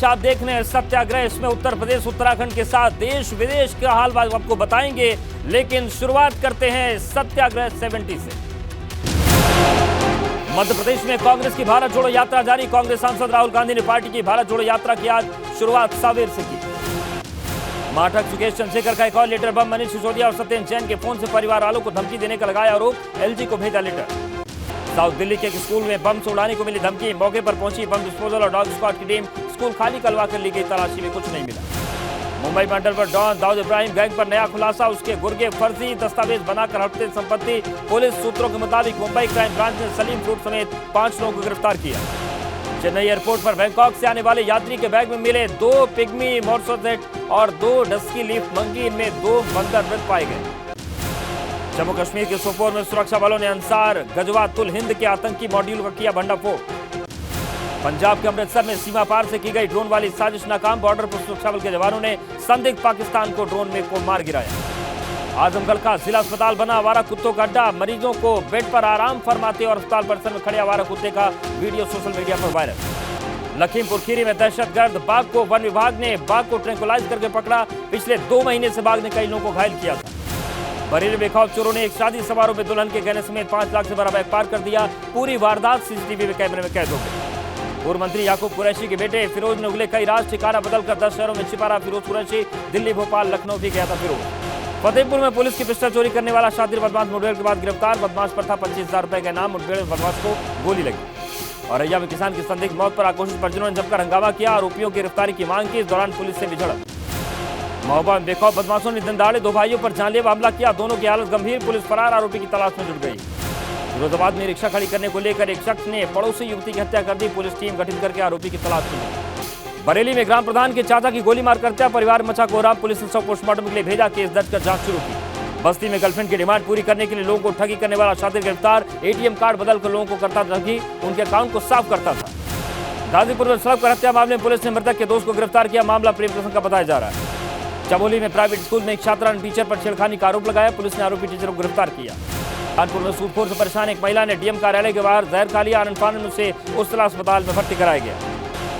दृश्य आप देख रहे हैं सत्याग्रह, इसमें उत्तर प्रदेश उत्तराखंड के साथ देश विदेश का हाल आपको बताएंगे, लेकिन शुरुआत करते हैं सत्याग्रह 70 से। मध्य प्रदेश में कांग्रेस की भारत जोड़ो यात्रा जारी। कांग्रेस सांसद राहुल गांधी ने पार्टी की भारत जोड़ो यात्रा की आज शुरुआत सावेर से की। माठक सुकेश चंद्रशेखर का एक और लेटर बम। मनीष सिसोदिया और सत्येंद्र जैन के फोन से परिवार वालों को धमकी देने का लगाया आरोप, एलजी को भेजा लेटर। साउथ दिल्ली के एक स्कूल में बम से उड़ाने को मिली धमकी, मौके पर पहुंची बम डिस्पोजल और डॉग स्क्वाड की टीम, स्कूल खाली करवा कर ली गई तलाशी में कुछ नहीं मिला। मुंबई मंडल पर डॉन दाऊद इब्राहिम गैंग पर नया खुलासा, उसके गुर्गे फर्जी दस्तावेज बनाकर हड़पते संपत्ति। पुलिस सूत्रों के मुताबिक मुंबई क्राइम ब्रांच ने सलीम फ्रूट समेत 5 लोगों को गिरफ्तार किया। चेन्नई एयरपोर्ट पर बैंकॉक से आने वाले यात्री के बैग में मिले 2 पिग्मी मोर्सोसेट और 2 डस्की लीफ मंकी, इनमें 2 बंदर मृत पाए गए। जम्मू कश्मीर के सोपोर में सुरक्षा बलों ने अंसार गजवातुल हिंद के आतंकी मॉड्यूल का किया भंडाफोड़। पंजाब के अमृतसर में सीमा पार से की गई ड्रोन वाली साजिश नाकाम, बॉर्डर पर सुरक्षा बल के जवानों ने संदिग्ध पाकिस्तान को ड्रोन में को मार गिराया। आजमगढ़ का जिला अस्पताल बना आवारा कुत्तों का अड्डा, मरीजों को बेड पर आराम फरमाते और अस्पताल परिसर में खड़े आवारा कुत्ते का वीडियो सोशल मीडिया पर वायरल। लखीमपुर खीरी में दहशतगर्द बाघ को वन विभाग ने बाघ को ट्रैंकुलाइज करके पकड़ा। पिछले 2 महीने से बाघ ने कई लोगों को घायल किया था। बरेली बेखौफ चोरों ने एक शादी समारोह में दुल्हन के गहने समेत 5 लाख से बड़ा बैग पार कर दिया। पूरी वारदात सीसीटीवी में कैमरे में कैद हो गई। पूर्व मंत्री याकूब कुरैशी के बेटे फिरोज ने उगले कई राज, ठिकाना बदलकर 10 शहरों में छिपा रहा फिरोज कुरैशी। दिल्ली, भोपाल, लखनऊ भी गया था फिरोज। फतेहपुर में पुलिस की पिस्टल चोरी करने वाला शातिर बदमाश मुठभेड़ के बाद गिरफ्तार। बदमाश पर था 25,000 रुपए का इनाम। मुठभेड़ में बदमाश को गोली लगी। औरैया में किसान की संदिग्ध मौत पर आक्रोशित परिजनों ने जमकर हंगामा किया, आरोपियों की गिरफ्तारी की मांग की। इस दौरान पुलिस से भी झड़प। महोबा में बेखौफ बदमाशों ने दिन दहाड़े 2 भाइयों पर जानलेवा हमला किया, दोनों की हालत गंभीर। पुलिस फरार आरोपी की तलाश में जुट गई। फिरोजाबाद में रिक्शा खड़ी करने को लेकर एक शख्स ने पड़ोसी युवती की हत्या कर दी, पुलिस टीम गठित करके आरोपी की तलाश में जुटी। बरेली में ग्राम प्रधान के चाचा की गोली मारकर हत्या, परिवार में मचा कोहराम, पुलिस ने शव पोस्टमार्टम के लिए भेजा, केस दर्ज कर जांच शुरू की। बस्ती में गर्लफ्रेंड की डिमांड पूरी करने के लिए लोगों को ठगी करने वाला शातिर गिरफ्तार, एटीएम कार्ड बदलकर लोगों को करता ठगी, उनके अकाउंट को साफ करता था। गाजीपुर में सड़क पर हत्या मामले में पुलिस ने मृतक के दोस्त को गिरफ्तार किया, मामला प्रेम प्रसंग का बताया जा रहा है। चमोली में प्राइवेट स्कूल में एक छात्रा ने टीचर पर छेड़खानी का आरोप लगाया, पुलिस ने आरोपी टीचर को गिरफ्तार किया। कानपुर में सूदखोर से परेशान एक महिला ने डीएम कार्यालय के बाहर जहर खा लिया, आनंद फानन उसे उस्तला अस्पताल में भर्ती कराया गया।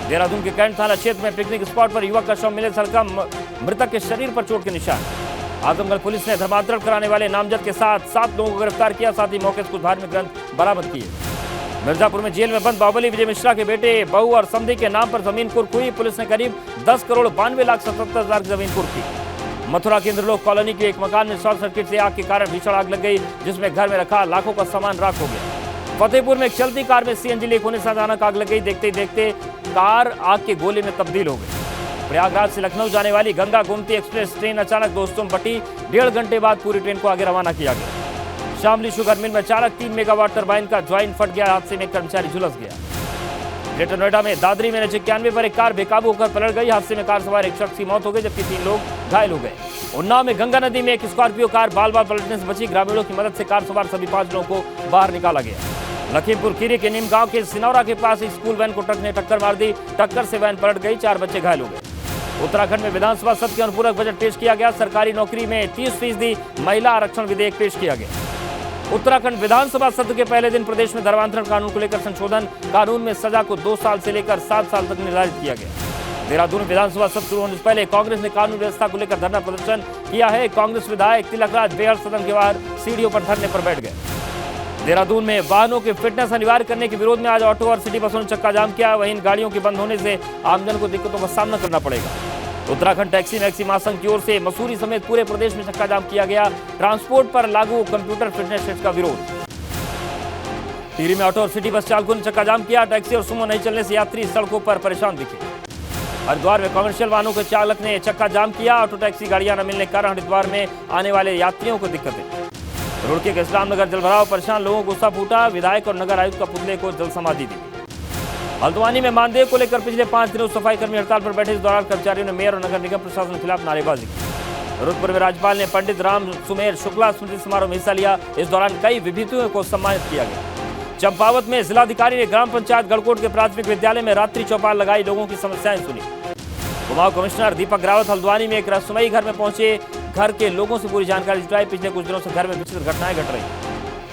देहरादून के कैंट थाना क्षेत्र में पिकनिक स्पॉट पर युवक का शव मिले, सड़का मृतक के शरीर पर चोट के निशान। आजमगढ़ पुलिस ने धर्मांतरण कराने वाले नामजद के साथ 7 लोगों को गिरफ्तार किया, साथ ही मौके से कुछ धार्मिक ग्रंथ बरामद किए। मिर्जापुर में जेल में बंद बाहुबली विजय मिश्रा के बेटे, बहू और समधी के नाम पर जमीन कुर्क हुई, पुलिस ने करीब 10,92,77,000 की जमीन कुर्क की। मथुरा के इंद्रलोक कॉलोनी के एक मकान में शॉर्ट सर्किट से आग के कारण भीषण आग लग गई, जिसमें घर में रखा लाखों का सामान राख हो गया। फतेहपुर में एक चलती कार में सीएनजी लीक होने से अचानक आग लग गई, देखते ही देखते कार आग के गोले में तब्दील हो गई। प्रयागराज से लखनऊ जाने वाली गंगा गोमती एक्सप्रेस ट्रेन अचानक दोस्तों बटी, 1.5 घंटे बाद पूरी ट्रेन को आगे रवाना किया गया। शामली शुगर मिल में अचानक 3 मेगावाट टरबाइन का ज्वाइन फट गया, हादसे में कर्मचारी झुलस गया। ग्रेटर नोएडा में दादरी में 91 पर एक कार बेकाबू होकर पलट गई, हादसे में कार सवार एक शख्स की मौत हो गई, जबकि 3 लोग घायल हो गए। उन्नाव में गंगा नदी में एक स्कॉर्पियो कार बाल बाल पलटने से बची, ग्रामीणों की मदद से कार सवार सभी 5 लोगों को बाहर निकाला गया। लखीमपुर खीरी के नीम गांव के सिनौरा के पास एक स्कूल वैन को ट्रक ने टक्कर मार दी, टक्कर से वैन पलट गई, 4 बच्चे घायल हो गए। उत्तराखंड में विधानसभा सत्र के अनुपूरक बजट पेश किया गया, सरकारी नौकरी में 30% महिला आरक्षण विधेयक पेश किया गया। उत्तराखंड विधानसभा सत्र के पहले दिन प्रदेश में धर्मांतरण कानून को लेकर संशोधन, कानून में सजा को 2 साल से लेकर 7 साल तक निर्धारित किया गया। देहरादून विधानसभा सत्र शुरू होने से पहले कांग्रेस ने कानून व्यवस्था को लेकर धरना प्रदर्शन किया है। कांग्रेस विधायक तिलकराज बेहड़ सदन के बाहर सीढ़ियों पर धरने पर बैठ गए। देहरादून में वाहनों की फिटनेस अनिवार्य करने के विरोध में आज ऑटो और सिटी बसों ने चक्का जाम किया, वहीं इन गाड़ियों के बंद होने से आमजन को दिक्कतों का सामना करना पड़ेगा। उत्तराखंड टैक्सी मैक्सी महासंघ की ओर से मसूरी समेत पूरे प्रदेश में चक्का जाम किया गया, ट्रांसपोर्ट पर लागू कंप्यूटर फिटनेस टेस्ट का विरोध। टिहरी में ऑटो और सिटी बस चालकों ने चक्का जाम किया, टैक्सी और सुमो नहीं चलने से यात्री सड़कों पर परेशान दिखे। हरिद्वार में कमर्शियल वाहनों के चालक ने चक्का जाम किया, ऑटो टैक्सी गाड़ियां न मिलने के कारण हरिद्वार में आने वाले यात्रियों को दिक्कतें। रुड़की के इस्लामनगर जलभराव परेशान लोगों को गुस्सा फूटा, विधायक और नगर आयुक्त का पुतले को जल समाधि दी। हल्द्वानी में मानदेय को लेकर पिछले 5 दिनों सफाई कर्मी हड़ताल पर बैठे, इस दौरान कर्मचारियों ने मेयर और नगर निगम प्रशासन के खिलाफ नारेबाजी की। रुद्रपुर में राज्यपाल ने पंडित राम सुमेर शुक्ला स्मृति समारोह में हिस्सा लिया, इस दौरान कई विभूतियों को सम्मानित किया गया। चंपावत में जिलाधिकारी ने ग्राम पंचायत गढ़कोट के प्राथमिक विद्यालय में रात्रि चौपाल लगाई, लोगों की समस्याएं सुनी। कुमाऊं कमिश्नर दीपक रावत हल्द्वानी में एक रहस्यमयी घर में पहुंचे, घर के लोगों से पूरी जानकारी जुटाई। पिछले कुछ दिनों से घर में विचित्र घटनाएं घट रही।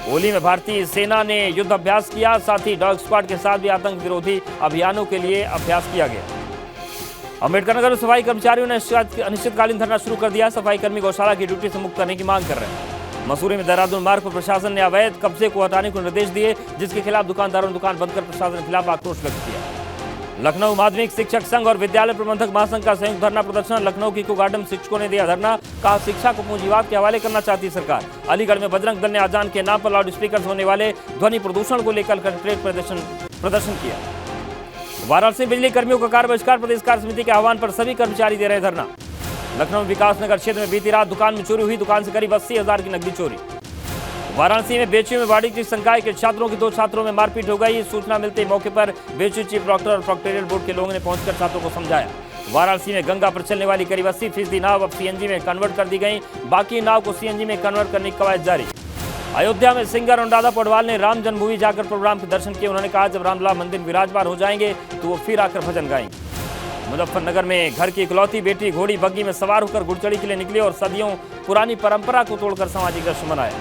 होली में भारतीय सेना ने युद्ध अभ्यास किया, साथ ही डॉग स्क्वाड के साथ भी आतंक विरोधी अभियानों के लिए अभ्यास किया गया। अम्बेडकर नगर में सफाई कर्मचारियों ने अनिश्चितकालीन धरना शुरू कर दिया। सफाई कर्मी गौशाला की ड्यूटी से मुक्त करने की मांग कर रहे हैं। मसूरी में देहरादून मार्ग पर प्रशासन ने अवैध कब्जे को हटाने को निर्देश दिए, जिसके खिलाफ दुकानदारों ने दुकान बंद कर प्रशासन के खिलाफ आक्रोश व्यक्त किया। लखनऊ माध्यमिक शिक्षक संघ और विद्यालय प्रबंधक महासंघ का संयुक्त धरना प्रदर्शन। लखनऊ की इको गार्डन शिक्षकों ने दिया धरना, कहा शिक्षा को पूंजीवाद के हवाले करना चाहती सरकार। अलीगढ़ में बजरंग दल ने अजान के नाम पर लाउड स्पीकर होने वाले ध्वनि प्रदूषण को लेकर कलेक्ट्रेट प्रदर्शन किया। वाराणसी बिजली कर्मियों का कार्य बहिष्कार, प्रदेश कार्य समिति के आह्वान पर सभी कर्मचारी दे रहे धरना। लखनऊ विकास नगर क्षेत्र में बीती रात दुकान में चोरी हुई, दुकान से करीब 80,000 की नकदी चोरी। वाराणसी में बेचू में वाणिज्य संकाय के छात्रों की 2 छात्रों में मारपीट हो गई। सूचना मिलते मौके पर बेचू चीफ डॉक्टर और प्रोक्टोरियल बोर्ड के लोगों ने पहुंचकर छात्रों को समझाया। वाराणसी में गंगा पर चलने वाली करीब 80% नाव अब सीएनजी में कन्वर्ट कर दी गई, बाकी नाव को सीएनजी में कन्वर्ट करने की कवायद जारी। अयोध्या में सिंगर अनुराधा पौडवाल ने राम जन्मभूमि जाकर प्रभु राम के दर्शन किए। उन्होंने कहा जब रामलला मंदिर विराजमान हो जाएंगे तो वो फिर आकर भजन गाएंगे। मुजफ्फरनगर में घर की इकलौती बेटी घोड़ी बग्गी में सवार होकर गुड़चड़ी के लिए निकली और सदियों पुरानी परंपरा को तोड़कर सामाजिक जश्न मनाया।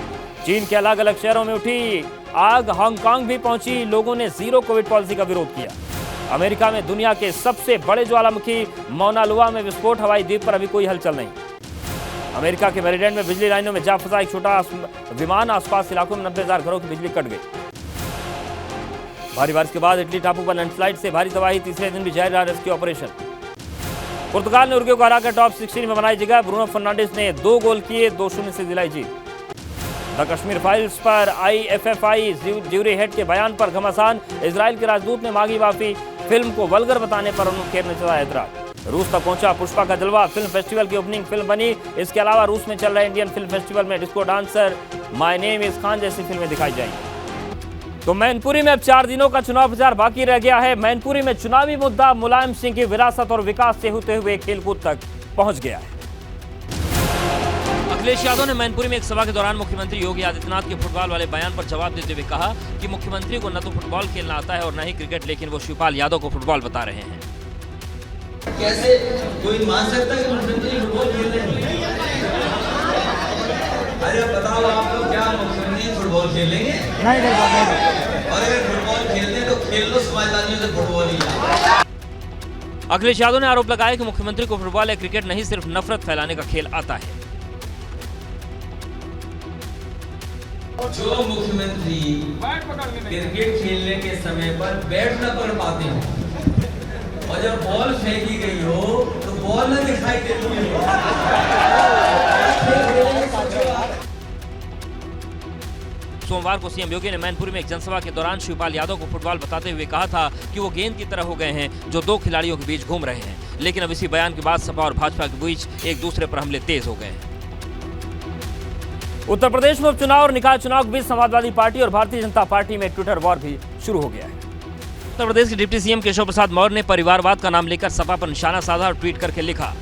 चीन के अलग अलग शहरों में उठी आग, हांगकांग भी पहुंची, लोगों ने जीरो कोविड पॉलिसी का विरोध किया। अमेरिका में दुनिया के सबसे बड़े ज्वालामुखी मौना लोआ में विस्फोट, हवाई द्वीप पर अभी कोई हलचल नहीं। अमेरिका के मैरीलैंड में बिजली लाइनों में जा फंसा एक छोटा विमान, आसपास इलाकों में 90,000 घरों की बिजली कट गई। भारी बारिश के बाद इटली टापू पर लैंडस्लाइड से भारी तबाही, तीसरे दिन भी जारी रहा रेस्क्यू ऑपरेशन। पुर्तगाल ने उरुग्वे को हराकर टॉप 16 में बनाई जगह। ब्रूनो फर्नांडिस ने 2 गोल किए, 2-0 से दिलाई जीत। द कश्मीर फाइल्स पर IFFI ज्यूरी हेड के बयान पर घमासान। इजराइल के राजदूत ने मांगी माफी। फिल्म को वल्गर बताने पर उन्होंने खेर ने चलाया ऐतराज। रूस तक पहुंचा पुष्पा का जलवा, फिल्म फेस्टिवल की ओपनिंग फिल्म बनी। इसके अलावा रूस में चल रहे इंडियन फिल्म फेस्टिवल में disco dancer, my name is Khan जैसी फिल्में दिखाई जाएंगी। तो मैनपुरी में अब 4 दिनों का चुनाव प्रचार बाकी रह गया है। मैनपुरी में चुनावी मुद्दा मुलायम सिंह की विरासत और विकास से होते हुए खेलकूद तक पहुंच गया है। अखिलेश यादव ने मैनपुरी में एक सभा के दौरान मुख्यमंत्री योगी आदित्यनाथ के फुटबॉल वाले बयान पर जवाब देते हुए कहा कि मुख्यमंत्री को न तो फुटबॉल खेलना आता है और न ही क्रिकेट, लेकिन वो शिवपाल यादव को फुटबॉल बता रहे हैं। कैसे कोई मान सकता है कि मुख्यमंत्री फुटबॉल खेल रहे हैं? अरे बताओ आप लोग, क्या मुख्यमंत्री फुटबॉल खेलेंगे? नहीं। और अगर फुटबॉल खेलते तो खेल लो समाजवादियों से फुटबॉल ही। अखिलेश यादव ने आरोप लगाया कि मुख्यमंत्री को फुटबॉल या क्रिकेट नहीं, सिर्फ नफरत फैलाने का खेल आता है। जो मुख्यमंत्री क्रिकेट खेलने के समय पर बैट न पकड़ पाते हो और जब बॉल फेंकी गई हो तो बॉल न दिखाई देती हो। सोमवार को सीएम योगी ने मैनपुरी में एक जनसभा के दौरान शिवपाल यादव को फुटबॉल बताते हुए कहा था कि वो गेंद की तरह हो गए हैं जो 2 खिलाड़ियों के बीच घूम रहे हैं। लेकिन अब इसी बयान के बाद सपा और भाजपा के बीच एक दूसरे पर हमले तेज हो गए हैं। उत्तर प्रदेश में उपचुनाव और निकाय चुनाव के बीच समाजवादी पार्टी और भारतीय जनता पार्टी में ट्विटर वॉर भी शुरू हो गया है। उत्तर प्रदेश के डिप्टी सीएम केशव प्रसाद मौर्य ने परिवारवाद का नाम लेकर सपा पर निशाना साधा और ट्वीट करके लिखा,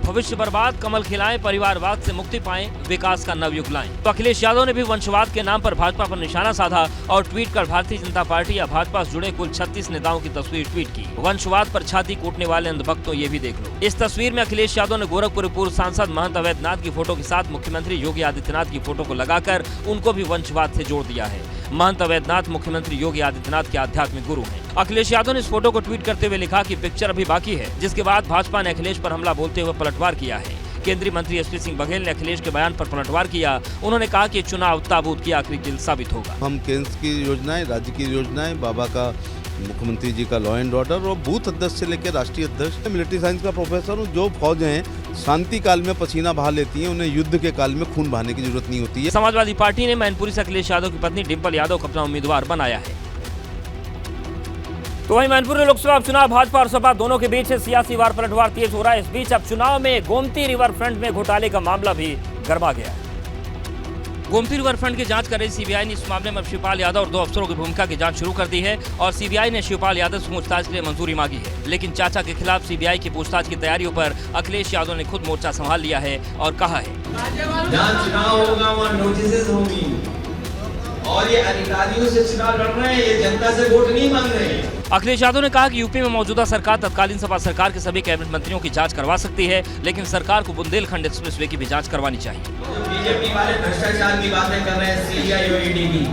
भविष्य बर्बाद, कमल खिलाएं, परिवारवाद से मुक्ति पाएं, विकास का नवयुग लाएं। तो अखिलेश यादव ने भी वंशवाद के नाम पर भाजपा पर निशाना साधा और ट्वीट कर भारतीय जनता पार्टी या भाजपा से जुड़े कुल 36 नेताओं की तस्वीर ट्वीट की। वंशवाद पर छाती कूटने वाले अंधभक्तों, ये भी देख लो। इस तस्वीर में अखिलेश यादव ने गोरखपुर पूर्व सांसद महंत अवैधनाथ की फोटो के साथ मुख्यमंत्री योगी आदित्यनाथ की फोटो को लगाकर उनको भी वंशवाद से जोड़ दिया है। महंत अवैधनाथ मुख्यमंत्री योगी आदित्यनाथ के आध्यात्मिक गुरु हैं। अखिलेश यादव ने इस फोटो को ट्वीट करते हुए लिखा कि पिक्चर अभी बाकी है, जिसके बाद भाजपा ने अखिलेश पर हमला बोलते हुए पलटवार किया है। केंद्रीय मंत्री एसपी सिंह बघेल ने अखिलेश के बयान पर पलटवार किया। उन्होंने कहा कि चुनाव ताबूत की आखिरी किल साबित होगा। हम केंद्र की योजनाएं, राज्य की योजनाएं, बाबा का, मुख्यमंत्री जी का लॉ एंड ऑर्डर और बूथ अध्यक्ष से लेकर राष्ट्रीय अध्यक्ष, मिलिट्री साइंस का प्रोफेसर हूँ। जो फौजें शांति काल में पसीना बहा लेती हैं, उन्हें युद्ध के काल में खून बहाने की जरूरत नहीं होती है। समाजवादी पार्टी ने मैनपुरी से अखिलेश यादव की पत्नी डिंपल यादव को अपना उम्मीदवार बनाया है। तो वहीं मैनपुरी लोकसभा उपचुनाव भाजपा और सपा दोनों के बीच सियासी वार पलटवार तेज हो रहा है। इस बीच अब चुनाव में गोमती रिवर फ्रंट में घोटाले का मामला भी गर्मा गया है। गोमती रिवर फ्रंट की जांच कर रही सीबीआई ने इस मामले में शिवपाल यादव और 2 अफसरों की भूमिका की जांच शुरू कर दी है और सीबीआई ने शिवपाल यादव से पूछताछ के लिए मंजूरी मांगी है। लेकिन चाचा के खिलाफ सीबीआई की पूछताछ की तैयारियों पर अखिलेश यादव ने खुद मोर्चा संभाल लिया है और कहा है, जहाँ चुनाव होगा वहाँ नोटिस होंगी और ये अधिकारियों से चुनाव लड़ रहे हैं, ये जनता से वोट नहीं मांग रहे हैं। अखिलेश यादव ने कहा कि यूपी में मौजूदा सरकार तत्कालीन सपा सरकार के सभी कैबिनेट मंत्रियों की जांच करवा सकती है, लेकिन सरकार को बुंदेलखंड एक्सप्रेसवे की भी जांच करवानी चाहिए। बीजेपी वाले भ्रष्टाचार की बातें कर रहे हैं, सीबीआई और ईडी की,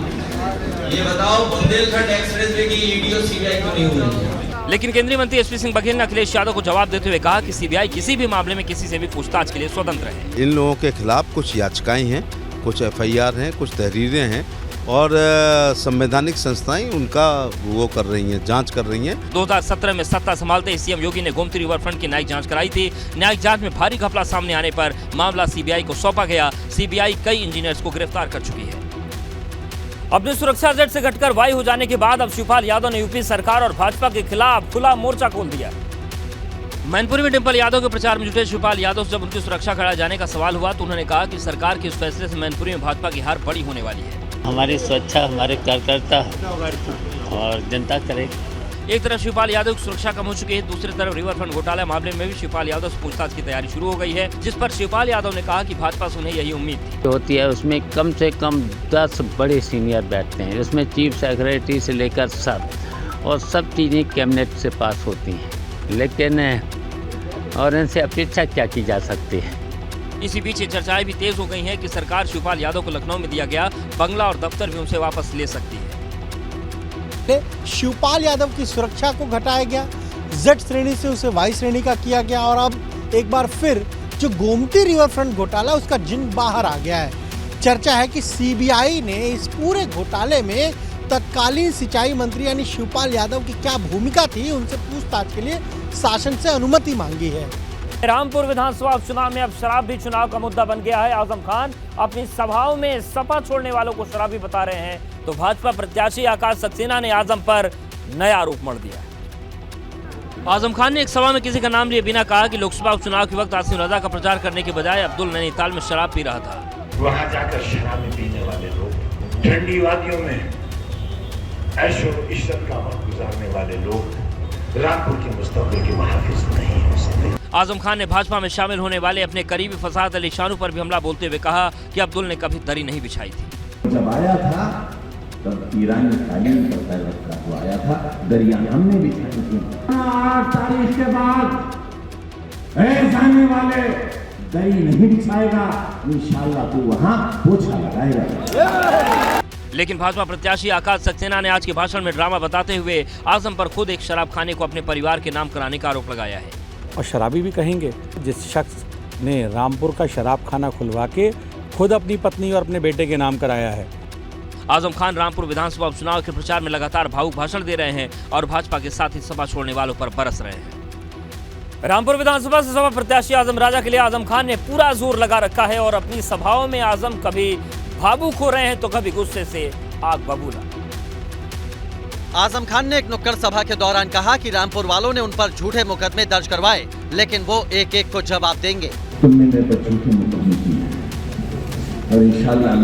ये बताओ बुंदेलखंड एक्सप्रेसवे की ईडी और सीबीआई क्यों नहीं हुई? लेकिन केंद्रीय मंत्री एसपी सिंह बघेल ने अखिलेश यादव को जवाब देते हुए कहा कि सीबीआई किसी भी मामले में किसी से भी पूछताछ के लिए स्वतंत्र है। इन लोगों के खिलाफ कुछ याचिकाएं हैं, कुछ एफआईआर हैं, कुछ तहरीरें हैं और संवैधानिक संस्थाएं उनका वो कर रही हैं, जांच कर रही हैं। 2017 में सत्ता संभालते ही सीएम योगी ने गोमती रिवरफ्रंट की न्यायिक जांच कराई थी। न्यायिक जांच में भारी घपला सामने आने पर मामला सीबीआई को सौंपा गया। सीबीआई कई इंजीनियर्स को गिरफ्तार कर चुकी है। अपनी सुरक्षा जेट से घटकर वाई हो जाने के बाद अब शिवपाल यादव ने यूपी सरकार और भाजपा के खिलाफ खुला मोर्चा खोल दिया। मैनपुरी में डिंपल यादव के प्रचार में जुटे शिवपाल यादव से जब उनकी सुरक्षा कराए जाने का सवाल हुआ तो उन्होंने कहा कि सरकार के इस फैसले से मैनपुरी में भाजपा की हार बड़ी होने वाली है। हमारी सुरक्षा हमारे कार्यकर्ता और जनता करेगी। एक तरफ शिवपाल यादव की सुरक्षा कम हो चुकी है, दूसरी तरफ रिवरफ्रंट घोटाला मामले में भी शिवपाल यादव से पूछताछ की तैयारी शुरू हो गई है, जिस पर शिवपाल यादव ने कहा कि भाजपा से उन्हें यही उम्मीद थी। होती है उसमें कम से कम 10 बड़े सीनियर बैठते हैं, उसमें चीफ सेक्रेटरी से लेकर सब, और सब चीज़ें कैबिनेट से पास होती हैं, लेकिन और इनसे अपेक्षा क्या की जा सकती है। इसी बीच चर्चाएं भी तेज हो गई हैं कि सरकार शिवपाल यादव को लखनऊ में दिया गया बंगला और दफ्तर भी उनसे वापस ले सकती है। शिवपाल यादव की सुरक्षा को घटाया गया, जेड श्रेणी से उसे वाई श्रेणी का किया गया और अब एक बार फिर जो गोमती रिवरफ्रंट घोटाला उसका जिन बाहर आ गया है। चर्चा है कि सीबीआई ने इस पूरे घोटाले में तत्कालीन सिंचाई मंत्री यानी शिवपाल यादव की क्या भूमिका थी, उनसे पूछताछ के लिए शासन से अनुमति मांगी है। रामपुर विधानसभा उपचुनाव में अब शराब भी चुनाव का मुद्दा बन गया है। आजम खान अपनी सभाओं में सपा छोड़ने वालों को शराबी बता रहे हैं तो भाजपा प्रत्याशी आकाश सक्सेना ने आजम पर नया आरोप मढ़ दिया। आजम खान ने एक सभा में किसी का नाम लिए बिना कहा कि लोकसभा उपचुनाव के वक्त आसिम रजा का प्रचार करने के बजाय अब्दुल नैनीताल में शराब पी रहा था। वहां जाकर शराब पीने वाले लोग, ठंडी वादियों में ऐशो इश्रत का वक्त गुजारने वाले लोग रामपुर के मुस्तकबिल के मुहाफिज नहीं हो सकते। आजम खान ने भाजपा में शामिल होने वाले अपने करीबी फसाद अली शानू पर भी हमला बोलते हुए कहा कि अब्दुल ने कभी दरी नहीं बिछाई थी। जब आया था तब ईरानी तालीम पर पैर रखा हुआ आया था, दरिया हमने बिछाई थी। 8 तारीख के बाद जाने वाले दरी नहीं बिछाएगा, इंशाल्लाह तू वहां पोछा लगाएगा। लेकिन भाजपा प्रत्याशी आकाश सक्सेना ने आज के भाषण में ड्रामा बताते हुए आजम पर खुद एक शराब खाने को अपने परिवार के नाम कराने का आरोप लगाया है। और शराबी भी कहेंगे जिस शख्स ने रामपुर का शराब खाना खुलवा के खुद अपनी पत्नी और अपने बेटे के नाम कराया है। आजम खान रामपुर विधानसभा उपचुनाव के प्रचार में लगातार भावुक भाषण दे रहे हैं और भाजपा के साथ ही सभा छोड़ने वालों पर बरस रहे हैं। रामपुर विधानसभा से सभा प्रत्याशी आजम राजा के लिए आजम खान ने पूरा जोर लगा रखा है और अपनी सभाओं में आजम कभी भावुक हो रहे हैं तो कभी गुस्से से आग बबूला। आजम खान ने एक नुक्कड़ सभा के दौरान कहा कि रामपुर वालों ने उन पर झूठे मुकदमे दर्ज करवाए, लेकिन वो एक एक को जवाब देंगे। तुमने मेरे पर झूठे मुकदमे किए और इंशाल्लाह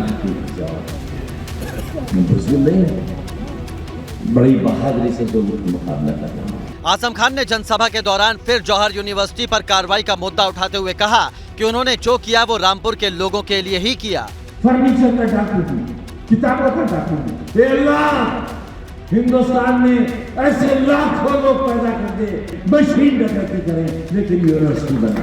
मैं बुज़दिल नहीं हूं, बड़ी बहादुरी से जो मुकाबला कर रहा हूं। आजम खान ने जनसभा के दौरान फिर जौहर यूनिवर्सिटी पर कार्रवाई का मुद्दा उठाते हुए कहा कि उन्होंने जो किया वो रामपुर के लोगों के लिए ही किया। फर्नीचर का डाकू हूं, किताबों का डाकू हूं। हिंदुस्तान में ऐसे लाखों लोग पैदा कर दे, मशीन डकैती करें, लेकिन यूनिवर्सिटी बना।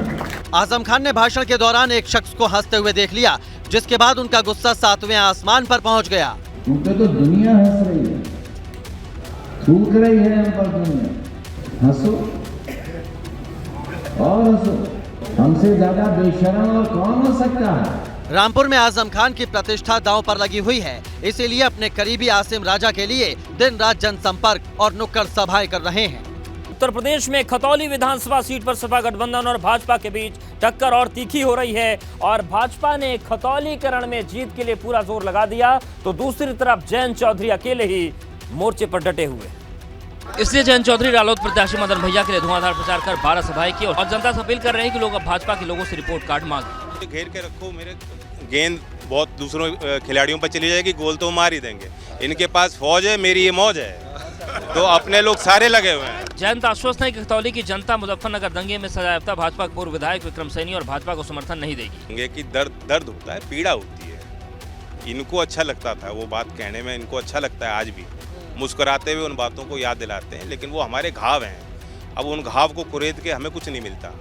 आजम खान ने भाषण के दौरान एक शख्स को हंसते हुए देख लिया, जिसके बाद उनका गुस्सा 7वें आसमान पर पहुंच गया। उन पे तो दुनिया हंस रही है, थूक रही है उन पर दुनिया। हंसो और हंसो, हमसे ज्यादा बेशरम और कौन हो सकता है। रामपुर में आजम खान की प्रतिष्ठा दांव पर लगी हुई है, इसीलिए अपने करीबी आसिम राजा के लिए दिन रात जनसंपर्क और नुक्कड़ सभाएं कर रहे हैं। उत्तर प्रदेश में खतौली विधानसभा सीट पर सपा गठबंधन और भाजपा के बीच टक्कर और तीखी हो रही है और भाजपा ने खतौलीकरण में जीत के लिए पूरा जोर लगा दिया तो दूसरी तरफ जयंत चौधरी अकेले ही मोर्चे पर डटे हुए। इसलिए जयंत चौधरी रालोद प्रत्याशी मदन भैया के लिए धुआंधार प्रचार कर 12 सभाएं की और जनता से अपील कर रहे हैं कि लोग अब भाजपा के लोगों से रिपोर्ट कार्ड मांगे। घेर के रखो, मेरे गेंद बहुत दूसरों खिलाड़ियों पर चली जाएगी, गोल तो मार ही देंगे। इनके पास फौज है, मेरी ये मौज है, तो अपने लोग सारे लगे हुए हैं। जयंत आश्वस्त है कि खतौली की जनता मुजफ्फरनगर दंगे में सजायाफ्ता भाजपा के पूर्व विधायक विक्रम सैनी और भाजपा को समर्थन नहीं देगी। दंगे की दर्द होता है, पीड़ा होती है। इनको अच्छा लगता था वो बात कहने में, इनको अच्छा लगता है आज भी मुस्कुराते हुए उन बातों को याद दिलाते हैं, लेकिन वो हमारे घाव हैं। अब उन घाव को कुरेद के हमें कुछ नहीं मिलता,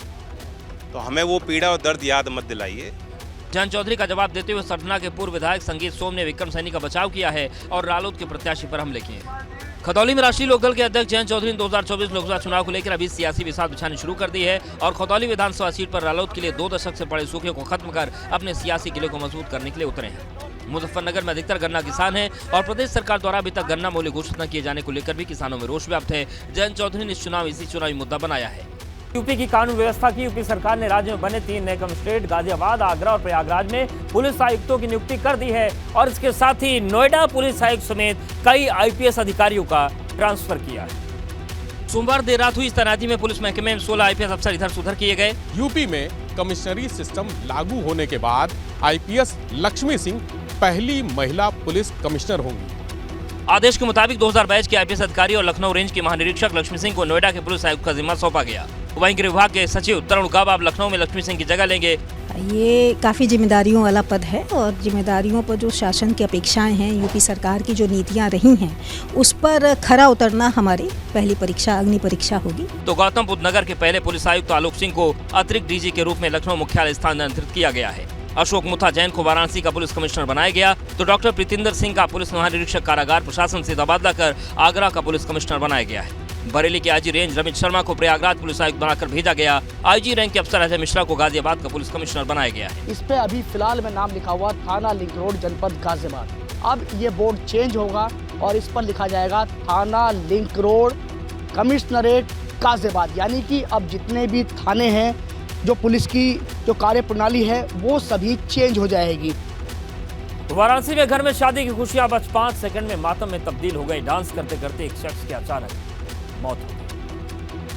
तो हमें वो पीड़ा और दर्द याद मत दिलाइए। जयंत चौधरी का जवाब देते हुए सरना के पूर्व विधायक संगीत सोम ने विक्रम सैनी का बचाव किया है और रालोद के प्रत्याशी पर हमले किए। खतौली में राष्ट्रीय लोकदल के अध्यक्ष जयंत चौधरी ने 2024 लोकसभा चुनाव को लेकर अभी सियासी बिसात बिछानी शुरू कर दी है और खतौली विधानसभा सीट पर रालोद के लिए 2 दशक से पड़े सूखे को खत्म कर अपने सियासी किले को मजबूत करने के लिए उतरे हैं। मुजफ्फरनगर में अधिकतर गन्ना किसान हैं और प्रदेश सरकार द्वारा अभी तक गन्ना मूल्य घोषित न किए जाने को लेकर भी किसानों में रोष व्याप्त है। जयंत चौधरी ने इस चुनाव इसी चुनावी मुद्दा बनाया है। यूपी की कानून व्यवस्था की यूपी सरकार ने राज्य में बने 3 नए कमिश्नरेट गाजियाबाद, आगरा और प्रयागराज में पुलिस आयुक्तों की नियुक्ति कर दी है और इसके साथ ही नोएडा पुलिस आयुक्त समेत कई आईपीएस अधिकारियों का ट्रांसफर किया है। सोमवार देर रात हुई इस तैनाती में पुलिस महकमे में 16 आईपीएस अफसर इधर सुधर किए गए। यूपी में कमिश्नरी सिस्टम लागू होने के बाद आईपीएस लक्ष्मी सिंह पहली महिला पुलिस कमिश्नर होंगी। आदेश के मुताबिक 2000 बैच के आईपीएस अधिकारी और लखनऊ रेंज के महानिरीक्षक लक्ष्मी सिंह को नोएडा के पुलिस आयुक्त का जिम्मा सौंपा गया। वहीं गृह विभाग के सचिव तरुण गाबा अब लखनऊ में लक्ष्मी सिंह की जगह लेंगे। ये काफ़ी जिम्मेदारियों वाला पद है और जिम्मेदारियों पर जो शासन की अपेक्षाएं हैं, यूपी सरकार की जो नीतियां रही हैं, उस पर खरा उतरना हमारी पहली परीक्षा, अग्नि परीक्षा होगी। तो गौतम बुद्ध नगर के पहले पुलिस आयुक्त आलोक सिंह को अतिरिक्त डीजी के रूप में लखनऊ मुख्यालय स्थानांतरित किया गया है। अशोक मुथा जैन को वाराणसी का पुलिस कमिश्नर बनाया गया तो डॉक्टर प्रीतिंदर सिंह का पुलिस महानिरीक्षक कारागार प्रशासन से तबादला कर आगरा का पुलिस कमिश्नर बनाया गया है। बरेली के आईजी रेंज रमित शर्मा को प्रयागराज पुलिस आयुक्त बनाकर भेजा गया। आईजी रैंक के अफसर अजय मिश्रा को गाजियाबाद का पुलिस कमिश्नर बनाया गया है। इस पे अभी फिलहाल में नाम लिखा हुआ थाना लिंक रोड जनपद गाजियाबाद। अब ये बोर्ड चेंज होगा और इस पर लिखा जाएगा थाना लिंक रोड कमिश्नरेट गाजियाबाद। यानी कि अब जितने भी थाने हैं, जो पुलिस की जो कार्य प्रणाली है, वो सभी चेंज हो जाएगी। वाराणसी में घर में शादी की खुशियां बस 5 सेकंड में मातम में तब्दील हो गई। डांस करते करते एक शख्स की अचानक मौत हो गई।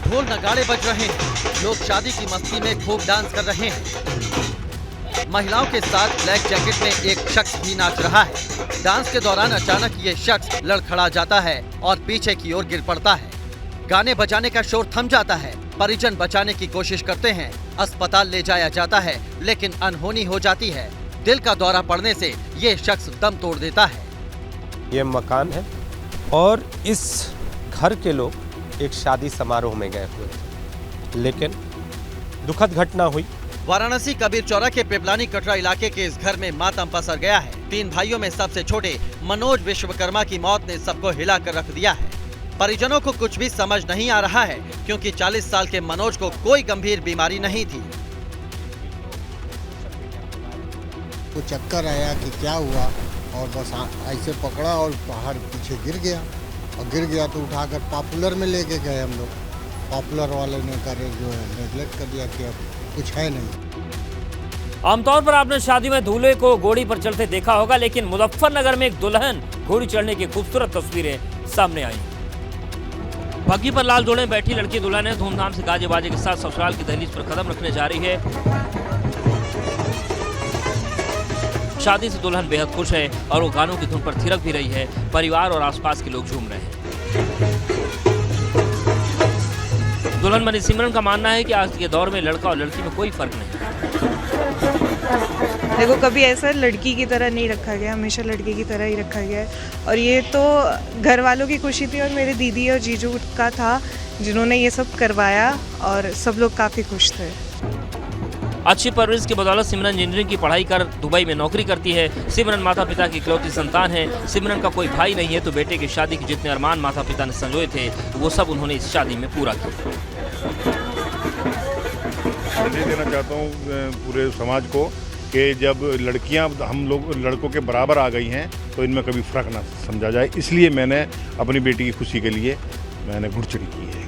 ढोल नगाड़े बज रहे हैं, लोग शादी की मस्ती में खूब डांस कर रहे हैं। महिलाओं के साथ ब्लैक जैकेट में एक शख्स भी नाच रहा है। डांस के दौरान अचानक ये शख्स लड़खड़ा जाता है और पीछे की ओर गिर पड़ता है। गाने बजाने का शोर थम जाता है। परिजन बचाने की कोशिश करते हैं, अस्पताल ले जाया जाता है, लेकिन अनहोनी हो जाती है। दिल का दौरा पड़ने से ये शख्स दम तोड़ देता है। ये मकान है और इस घर के लोग एक शादी समारोह में गए हुए थे, लेकिन दुखद घटना हुई। वाराणसी कबीर चौरा के पिपलानी कटरा इलाके के इस घर में मातम पसर गया है। 3 भाइयों में सबसे छोटे मनोज विश्वकर्मा की मौत ने सबको हिला कर रख दिया है। परिजनों को कुछ भी समझ नहीं आ रहा है क्योंकि 40 साल के मनोज को कोई गंभीर बीमारी नहीं थी। तो चक्कर आया कि क्या हुआ और बस ऐसे पकड़ा और बाहर पीछे गिर गया और गिर गया तो उठाकर पॉपुलर में लेके गए हम लोग। पॉपुलर वाले ने जो है नेगलेक्ट कर दिया कि अब कुछ है नहीं। आमतौर पर आपने शादी में दूल्हे को घोड़ी पर चढ़ते देखा होगा, लेकिन मुजफ्फरनगर में एक दुल्हन घोड़ी चढ़ने की खूबसूरत तस्वीरें सामने आई। बग्गी पर लाल जोड़े बैठी लड़की दुल्हन है धूमधाम से गाजे बाजे के साथ ससुराल की दहलीज पर कदम रखने जा रही है। शादी से दुल्हन बेहद खुश है और वो गानों की धुन पर थिरक भी रही है। परिवार और आसपास के लोग झूम रहे हैं। दुल्हन बनी सिमरन का मानना है कि आज के दौर में लड़का और लड़की में कोई फर्क नहीं। देखो, कभी ऐसा लड़की की तरह नहीं रखा गया, हमेशा लड़के की तरह ही रखा गया है। और ये तो घर वालों की खुशी थी और मेरे दीदी और जीजू का था जिन्होंने ये सब करवाया और सब लोग काफ़ी खुश थे। अच्छी परवरिश की बदौलत सिमरन इंजीनियरिंग की पढ़ाई कर दुबई में नौकरी करती है। सिमरन माता पिता की इकलौती संतान है। सिमरन का कोई भाई नहीं है तो बेटे की शादी के जितने अरमान माता पिता ने संजोए थे वो सब उन्होंने इस शादी में पूरा किया। संदेश देना चाहता हूँ पूरे समाज को कि जब लड़कियां हम लोग लड़कों के बराबर आ गई हैं तो इनमें कभी फ़र्क ना समझा जाए। इसलिए मैंने अपनी बेटी की खुशी के लिए मैंने घुड़चढ़ी की है।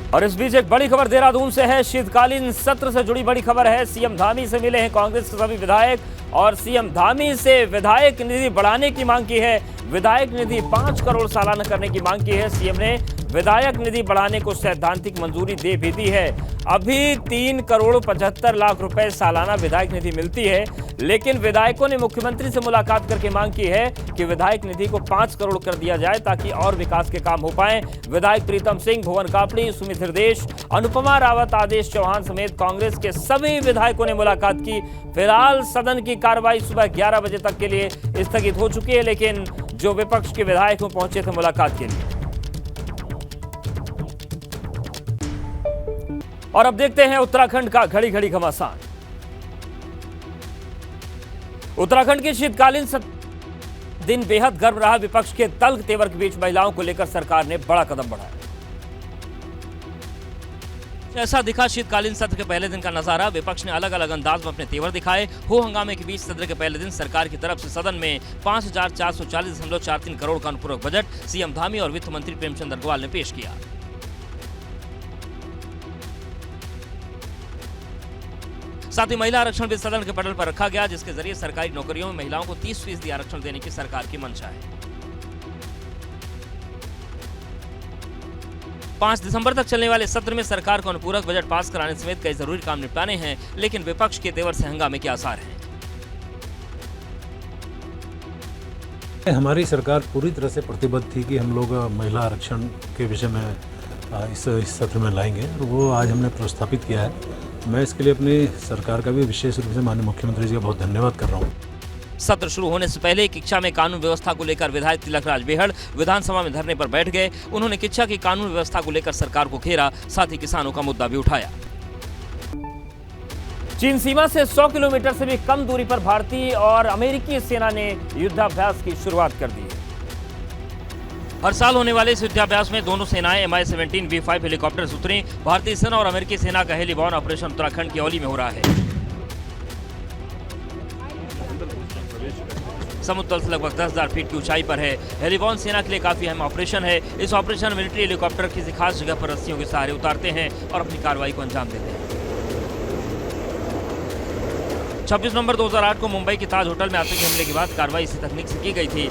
और इस बीच एक बड़ी खबर देहरादून से है। शीतकालीन सत्र से जुड़ी बड़ी खबर है। सीएम धामी से मिले हैं कांग्रेस के सभी विधायक और सीएम धामी से विधायक निधि बढ़ाने की मांग की है। विधायक निधि 5 करोड़ सालाना करने की मांग की है। सीएम ने विधायक निधि बढ़ाने को सैद्धांतिक मंजूरी दे भी दी है। अभी 3 करोड़ 75 लाख रुपए सालाना विधायक निधि मिलती है, लेकिन विधायकों ने मुख्यमंत्री से मुलाकात करके मांग की है कि विधायक निधि को 5 करोड़ कर दिया जाए ताकि और विकास के काम हो पाए। विधायक प्रीतम सिंह, भुवन कापड़ी, सुमित हृदेश, अनुपमा रावत, आदेश चौहान समेत कांग्रेस के सभी विधायकों ने मुलाकात की। फिलहाल सदन की कार्रवाई सुबह 11 बजे तक के लिए स्थगित हो चुकी है, लेकिन जो विपक्ष के विधायक पहुंचे थे मुलाकात के लिए। और अब देखते हैं उत्तराखंड का घड़ी घड़ी घमासान। उत्तराखंड की शीतकालीन दिन बेहद गर्म रहा। विपक्ष के तल्ख तेवर के बीच महिलाओं को लेकर सरकार ने बड़ा कदम बढ़ाया। ऐसा दिखा शीतकालीन सत्र के पहले दिन का नजारा। विपक्ष ने अलग अलग अंदाज में अपने तेवर दिखाए। हो हंगामे के बीच सत्र के पहले दिन सरकार की तरफ से सदन में 5440.43 करोड़ का अनुपूरक बजट सीएम धामी और वित्त मंत्री प्रेमचंद अग्रवाल ने पेश किया। साथ ही महिला आरक्षण भी सदन के पटल पर रखा गया, जिसके जरिए सरकारी नौकरियों में महिलाओं को 30% आरक्षण देने की सरकार की मंशा है। 5 दिसंबर तक चलने वाले सत्र में सरकार को अनुपूरक बजट पास कराने समेत कई जरूरी काम निपटाने हैं, लेकिन विपक्ष के तेवर से हंगामे के आसार हैं। हमारी सरकार पूरी तरह से प्रतिबद्ध थी कि हम लोग महिला आरक्षण के विषय में इस सत्र में लाएंगे और वो आज हमने प्रस्तापित किया है। मैं इसके लिए अपनी सरकार का भी विशेष रूप से माननीय मुख्यमंत्री जी का बहुत धन्यवाद कर रहा हूँ। सत्र शुरू होने से पहले किच्छा में कानून व्यवस्था को लेकर विधायक तिलकराज बेहड़ विधानसभा में धरने पर बैठ गए। उन्होंने किच्छा की कानून व्यवस्था को लेकर सरकार को घेरा, साथ ही किसानों का मुद्दा भी उठाया। चीन सीमा से 100 किलोमीटर से भी कम दूरी पर भारतीय और अमेरिकी सेना ने युद्धाभ्यास की शुरुआत कर दी है। हर साल होने वाले इस युद्धाभ्यास में दोनों सेनाएं MI-17 V5 हेलीकॉप्टर से उतरी। भारतीय सेना और अमेरिकी सेना का हेलीबॉर्न ऑपरेशन उत्तराखंड के औली में हो रहा है। समुद्र तल से लगभग 10,000 फीट की ऊंचाई पर है। हेलीबॉर्न सेना के लिए काफी अहम ऑपरेशन है। इस ऑपरेशन मिलिट्री हेलीकॉप्टर किसी खास जगह पर रस्सियों के सहारे उतारते हैं और अपनी कार्रवाई को अंजाम देते हैं। 26 नवंबर 2008 को मुंबई के ताज होटल में आतंकी हमले के बाद कार्रवाई इसी तकनीक से की गई थी।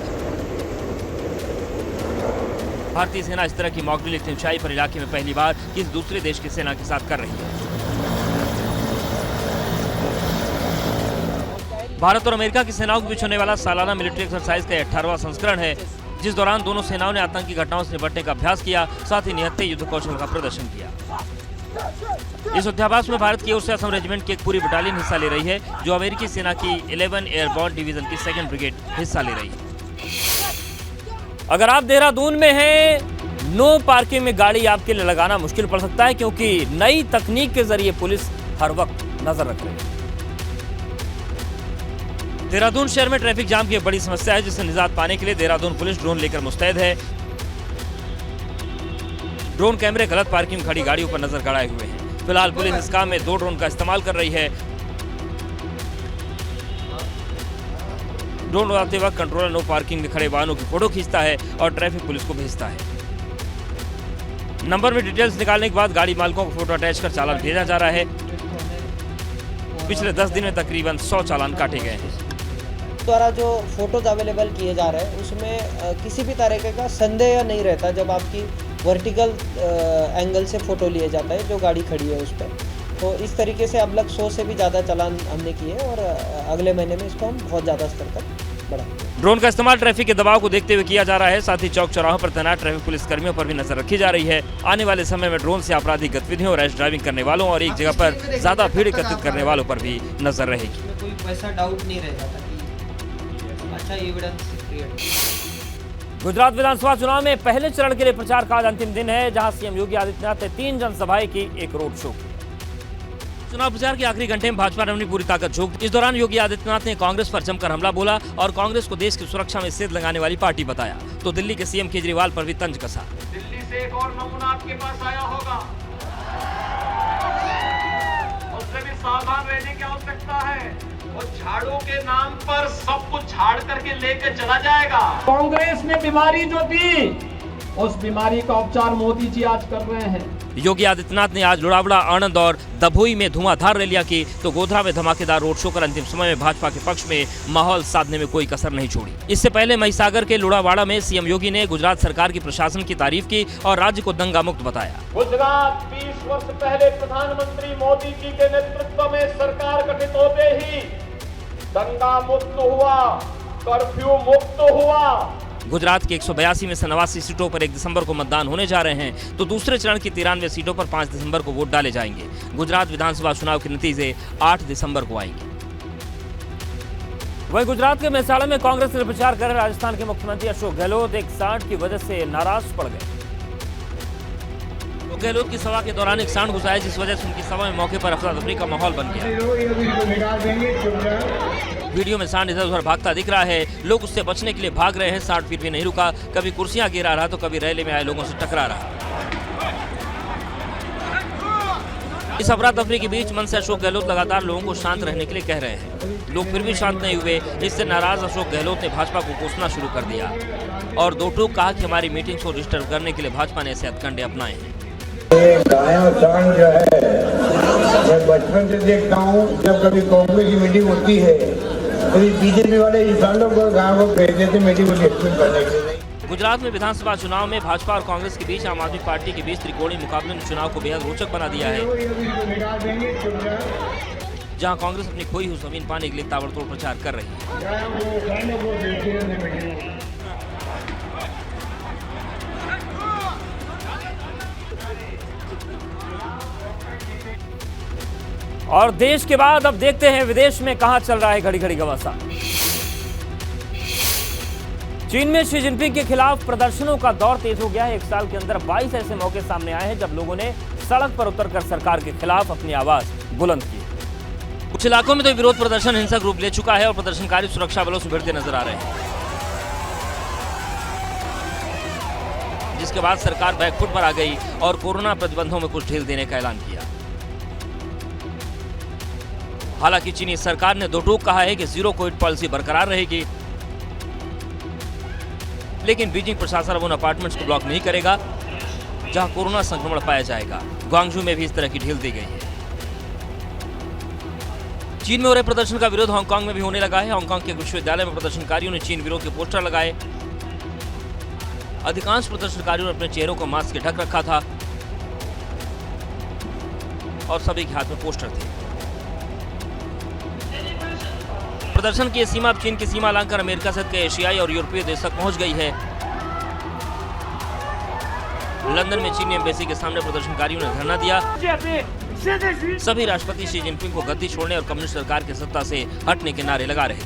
भारतीय सेना इस तरह की मॉक ड्रिल इतनी ऊंचाई पर इलाके में पहली बार किसी दूसरे देश की सेना के साथ कर रही है। भारत और अमेरिका की सेनाओं के बीच होने वाला सालाना मिलिट्री एक्सरसाइज का 18वां संस्करण है, जिस दौरान दोनों सेनाओं ने आतंकी घटनाओं से निपटने का अभ्यास किया, साथ ही निहत्थे युद्ध कौशल का प्रदर्शन किया। इस युद्धाभ्यास में भारत की ओर से असम रेजिमेंट की एक पूरी बटालियन हिस्सा ले रही है, जो अमेरिकी सेना की 11 एयरबॉर्न डिवीजन की 2nd ब्रिगेड हिस्सा ले रही है। अगर आप देहरादून में हैं, नो पार्किंग में गाड़ी आपके लिए लगाना मुश्किल पड़ सकता है, क्योंकि नई तकनीक के जरिए पुलिस हर वक्त नजर रख रही है। देहरादून शहर में ट्रैफिक जाम की एक बड़ी समस्या है, जिससे निजात पाने के लिए देहरादून पुलिस ड्रोन लेकर मुस्तैद है। ड्रोन कैमरे गलत पार्किंग में खड़ी गाड़ियों पर नजर गड़ाए हुए हैं। फिलहाल पुलिस इस काम में 2 ड्रोन का इस्तेमाल कर रही है। ड्रोन उड़ाते वक्त कंट्रोलर नो पार्किंग में खड़े वाहनों की फोटो खींचता है और ट्रैफिक पुलिस को भेजता है। नंबर में डिटेल्स निकालने के बाद गाड़ी मालिकों को फोटो अटैच कर चालान भेजा जा रहा है। पिछले 10 दिन में तकरीबन 100 चालान काटे गए हैं। द्वारा जो फोटोज अवेलेबल किए जा रहे हैं उसमें किसी भी तरीके का संदेह नहीं रहता जब आपकी वर्टिकल एंगल से फ़ोटो लिए जाता है जो गाड़ी खड़ी है उस पर। तो इस तरीके से अब लग 100 से भी ज़्यादा चालान हमने किए और अगले महीने में इसको हम बहुत ज़्यादा स्तर तक बढ़ाएंगे। ड्रोन का इस्तेमाल ट्रैफिक के दबाव को देखते हुए किया जा रहा है। साथ ही चौक चौराहों पर तैनात ट्रैफिक पुलिस कर्मियों पर भी नजर रखी जा रही है। आने वाले समय में ड्रोन से आपराधिक गतिविधियों, रैश ड्राइविंग करने वालों और एक जगह पर ज्यादा भीड़ एकत्रित करने वालों पर भी नजर रहेगी। कोई वैसा डाउट नहीं रह जाता कि अच्छा एविडेंस क्रिएट। गुजरात विधानसभा चुनाव में पहले चरण के लिए प्रचार का आज अंतिम दिन है, जहां सीएम योगी आदित्यनाथ ने 3 जनसभाएं की, एक रोड शो किया। चुनाव प्रचार के आखिरी घंटे में भाजपा ने अपनी पूरी ताकत झोंक दी। इस दौरान योगी आदित्यनाथ ने कांग्रेस पर जमकर हमला बोला और कांग्रेस को देश की सुरक्षा में सेध लगाने वाली पार्टी बताया, तो दिल्ली के सीएम केजरीवाल पर भी तंज कसा। दिल्ली से एक और नमूना आपके पास आया होगा, उससे भी सावधान रहने की आवश्यकता है। वो झाड़ू के नाम पर सब कुछ झाड़ करके लेकर चला जाएगा। कांग्रेस ने बीमारी जो दी, उस बीमारी का उपचार मोदी जी आज कर रहे हैं। योगी आदित्यनाथ ने आज लुड़ावड़ा, आणंद और दभोई में धुआंधार रैलियां की, तो गोधरा में धमाकेदार रोड शो कर अंतिम समय में भाजपा के पक्ष में माहौल साधने में कोई कसर नहीं छोड़ी। इससे पहले महिसागर के लुड़ावाड़ा में सीएम योगी ने गुजरात सरकार की प्रशासन की तारीफ की और राज्य को दंगा मुक्त बताया। गुजरात 20 वर्ष पहले प्रधानमंत्री मोदी जी के नेतृत्व में सरकार गठित होते ही दंगा मुक्त हुआ, कर्फ्यू मुक्त हुआ। गुजरात की 182 में से 89 सीटों पर 1 दिसंबर को मतदान होने जा रहे हैं, तो दूसरे चरण की 93 सीटों पर 5 दिसंबर को वोट डाले जाएंगे। गुजरात विधानसभा चुनाव के नतीजे 8 दिसंबर को आएंगे। वहीं गुजरात के मेहसाणा में कांग्रेस ने प्रचार कर राजस्थान के मुख्यमंत्री अशोक गहलोत एक सांड की वजह से नाराज पड़ गए। गहलोत की सभा के दौरान एक सांड घुसाया, जिस वजह से उनकी सभा में मौके पर अफरा तफरी का माहौल बन गया। वीडियो में सांड इधर उधर भागता दिख रहा है, लोग उससे बचने के लिए भाग रहे हैं। सांड फिर भी नहीं रुका, कभी कुर्सियां गिरा रहा तो कभी रैली में आए लोगों से टकरा रहा। इस अफरा तफरी के बीच मंच से अशोक गहलोत लगातार लोगों को शांत रहने के लिए कह रहे हैं। लोग फिर भी शांत नहीं हुए। इससे नाराज अशोक गहलोत ने भाजपा को कोसना शुरू कर दिया और दो टूक कहा कि हमारी मीटिंग को डिस्टर्ब करने के लिए भाजपा ने ऐसे हथकंडे अपनाए हैं। गाया सांड जो है, मैं बचपन से देखता हूँ, जब कभी कांग्रेस की मीटिंग होती है तो बीजेपी वाले इंसानों को गाँव को भेज देते मीटिंग को डिस्टर्ब करने के लिए। गुजरात में विधानसभा चुनाव में भाजपा और कांग्रेस के बीच आम आदमी पार्टी के बीच त्रिकोणीय मुकाबले ने चुनाव को बेहद रोचक बना दिया है, जहां कांग्रेस अपनी खोई हुई जमीन पाने के लिए ताबड़तोड़ प्रचार कर रही है। और देश के बाद अब देखते हैं विदेश में कहां चल रहा है घड़ी घड़ी घमासान। चीन में शी जिनपिंग के खिलाफ प्रदर्शनों का दौर तेज हो गया है। एक साल के अंदर 22 ऐसे मौके सामने आए हैं जब लोगों ने सड़क पर उतरकर सरकार के खिलाफ अपनी आवाज बुलंद की। कुछ इलाकों में तो विरोध प्रदर्शन हिंसक रूप ले चुका है और प्रदर्शनकारी सुरक्षा बलों से भिड़ते नजर आ रहे हैं, जिसके बाद सरकार बैकफुट पर आ गई और कोरोना प्रतिबंधों में कुछ ढील देने का ऐलान किया। हालांकि चीनी सरकार ने दो टूक कहा है कि जीरो कोविड पॉलिसी बरकरार रहेगी, लेकिन बीजिंग प्रशासन अब उन अपार्टमेंट्स को ब्लॉक नहीं करेगा जहां कोरोना संक्रमण पाया जाएगा। ग्वांगझू में भी इस तरह की ढील दी गई है। चीन में हो रहे प्रदर्शन का विरोध हांगकांग में भी होने लगा है। हांगकांग के विश्वविद्यालय में प्रदर्शनकारियों ने चीन विरोध के पोस्टर लगाए। अधिकांश प्रदर्शनकारियों ने अपने चेहरों को मास्क से ढक रखा था और सभी के हाथ में पोस्टर थे। प्रदर्शन की सीमा अब चीन की सीमा लांघकर अमेरिका सहित कई एशियाई और यूरोपीय देश तक पहुंच गई है। लंदन में चीनी एम्बेसी के सामने प्रदर्शनकारियों ने धरना दिया। सभी राष्ट्रपति शी जिनपिंग को गद्दी छोड़ने और कम्युनिस्ट सरकार की सत्ता से हटने के नारे लगा रहे थे।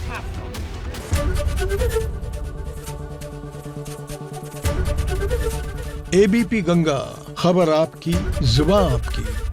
एबीपी गंगा, खबर आपकी, जुबान आपकी।